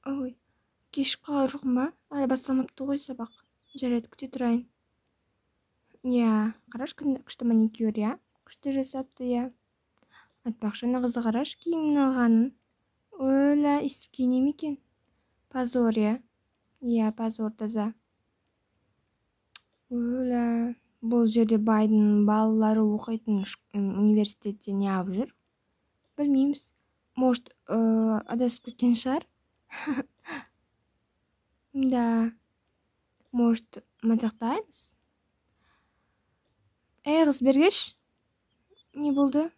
Ой, кешіп қалған жоқпын ба? Әлі басталмапты ғой сабақ. Жарайды, күте тұрайын. Иә, қараш, күшті маникюр, иә? Күшті жасапты, иә. Айтпақшы, ана қызды қараш, киімін алғанын. Өлә, иісіп киіне ме екен? Позор, иә? Иә, позор таза. Өлә, бұл жерде байдың балалары оқитын университетте не алып жүр? Білмейміз. Может, адасып кеткен шығар? Да. Может, мадақтаймыз? Қыз бергеш? Не болды?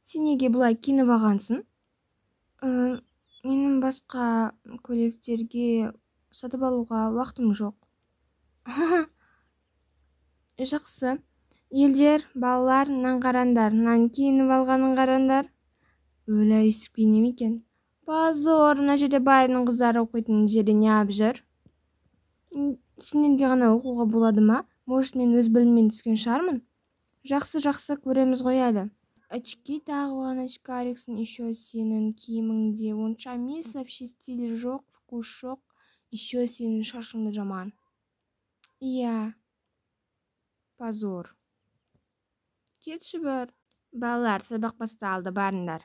Сен неге бұлай киініп алғансың? Менің басқа көйлектерге сатып алуға уақытым жоқ. Жақсы. Елдер, балалар, мынаны қараңдар, мынаны киініп алғанын қараңдар. Өлә, иісіп киіне ме екен? Позор, мына жерде байдың қыздары оқитын жерде не алып жүр? Сендерге ғана оқуға болады ма? Может, мен өз біліммен түскен шығармын? Жақсы, көреміз ғой әлі. Очки тағып очкариксің, еще сенің киіміңде онша емес, вообще стиль жоқ, вкус жоқ, еще сенің шашыңды жаман. Иә. Позор. Кетші бір. Балалар, сабақ басталды, барыңдар.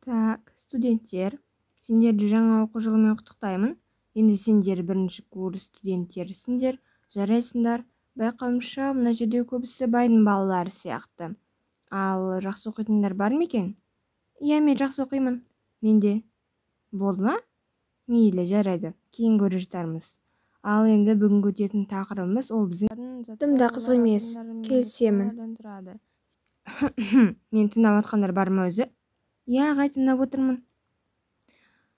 Так, студенттер, сендерді жаңа оқу жылымен құттықтаймын. Енді сендер бірінші курс студенттерсіңдер, жарайсыңдар. Байқауымша, мына жерде көбісі байдың балалары сияқты. Ал жақсы оқитындар бар ма екен? Иә, мен жақсы оқимын. Менде. Болды ма? Мейлі, жарайды. Кейін көре жатармыз. Ал енді бүгін өтетін тақырыбымыз ол біздің тым да қызық емес. Келісемін. Мен тыңдап жатқандар бар ма өзі? Иә, ағай, тыңдап отырмын.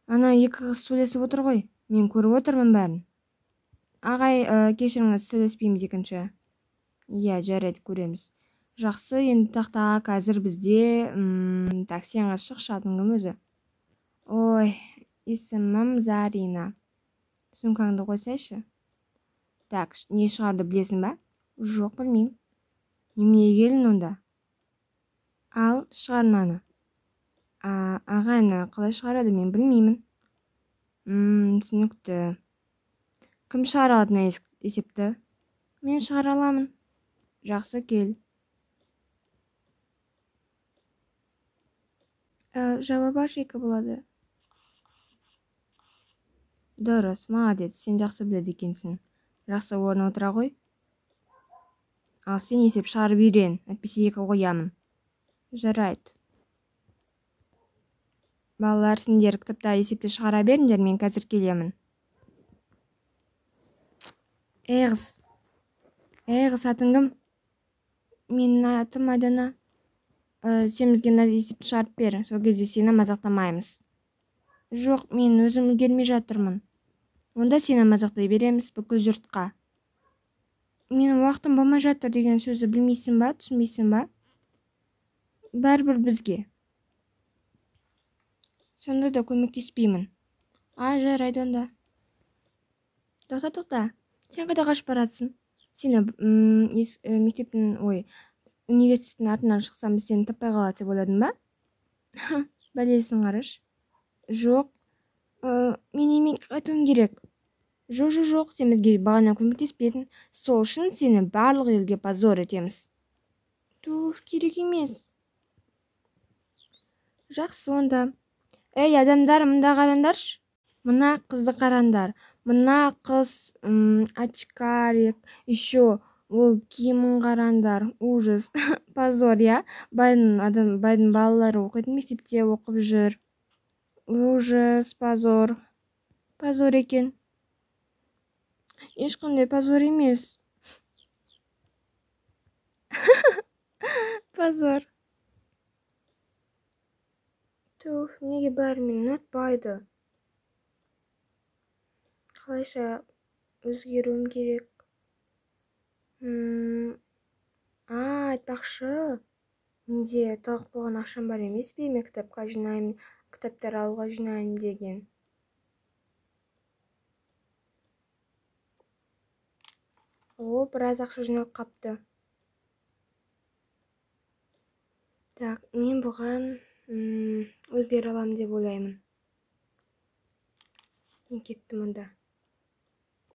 Ана екі қыз сөйлесіп отыр ғой. Мен көріп отырмын бәрін. Ағай, кешіріңіз, сөйлеспейміз екінші. Иә, жарайды, көреміз. Жақсы, енді тақтаға қазір бізде... Так, сен шықшы, атың кім өзі? Ой, есімім Зарина. Сумкаңды қойсайшы. Так, не шығарды білесің ба? Жоқ, білмеймін. Немене келін онда? Ал, шығарманы. Ағайны қалай шығарады, мен білмеймін. Түсінікті. Кім шығара алады есепті? Мен шығара аламын. Жақсы, кел. Жауабы екі болады. Дұрыс, молодец, сен жақсы біледі екенсің. Жақсы, орнына отыра ғой. Ал сен есеп шығарып үйрен, әйтпесе екі қоямын. Жарайды. Балалар, сендер кітапта есепті шығара беріңдер, мен қазір келемін. Қыз, атың кім? Менің атым Айдана. Сен бізге есепті шығарып бер, сол кезде сені мазақтамаймыз. Жоқ, мен өзім үлгермей жатырмын. Онда сені мазақтай береміз бүкіл жұртқа. Менің уақытым болмай жатыр деген сөзі білмейсің ба, түсінбейсің ба? Бәрібір бізге. Сонда да көмектеспеймін. Жарайды онда. Тоқта. Сен қайда қашып баратсың? Сені мектептің, университеттің артынан шықсам, біз сені таппай қалады деп ойладың ба? Бәлесін қараш. Жоқ. Мен емек айтуым керек. Жоқ, сен бізге бағана көмектеспедің. Сол үшін сені барлық елге позор етеміз. Керек емес. Жақсы онда. Адамдар, мында қарандаршы. Мына қызды қарандар. Мына қыз очкарик, еще ол киімін қарандар. Ужас. Позор, я? Байдың балалары оқитын мектепте оқып жүр. Ужас, позор. Позор екен. Ешқандай позор емес. Позор. Неге бәрі мені ұнатпайды? Қалайша өзгеруім керек. Айтпақшы, менде тығып болған ақшам бар емес пе? Мен кітапқа жинаймын, кітаптар алуға жинаймын деген. Біраз ақша жиналып қапты. Так, мен бұған өзгере аламын деп ойлаймын. Мен кеттім онда.